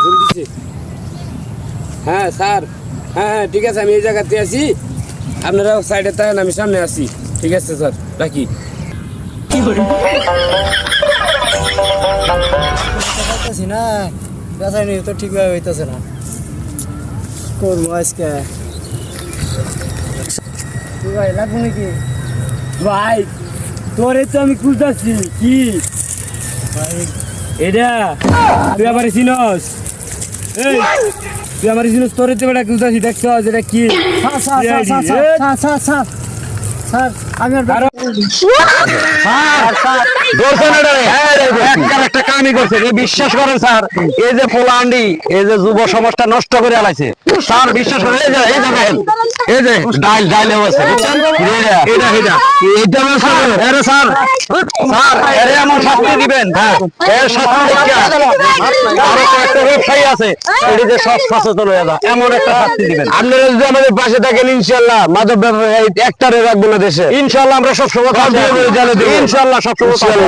Phone দিছে। হ্যাঁ sir, হ্যাঁ হ্যাঁ ঠিক আছে, আমি এই জায়গাতে আছি, আপনারা সাইডে থাকেন, আমি সামনে আছি। ঠিক আছে স্যার, রাখি। না বেচাইনি তো ঠিকভাবে হইতেছে না, করবো আজকে। ভাই লাগবো নাকি? ভাই তোরে তো আমি খুঁজতেছি। কি ভাই এটা তুই আমার চিনস? এই তুই আমার চিনস? তোরে তো বেটা খুঁজতেছি, দেখছ এটা কি? স্যার আমি আর একটা কামই করছে, বিশ্বাস করেন স্যার, এই যে পোলান্ডি, এই যে যুব সমাজটা নষ্ট করে আলাইছে স্যার, বিশ্বাস করেন। এই যে দেখেন, এই যে ডাইল হয়েছে, স্যার এর এমন শাস্তি দিবেন, এর শাস্তি আরো কয়েকটা ব্যবসায়ী আছে, এটি যে সব সচেতন হয়ে যায়, এমন একটা শাস্তি দিবেন। আপনারা যদি আমাদের পাশে থাকেন, ইনশাল্লাহ মাদক ব্যবসায়ী একটারে রাখবো না দেশে। ইনশাল্লাহ আমরা সব সময় ইনশাল্লাহ সব সময়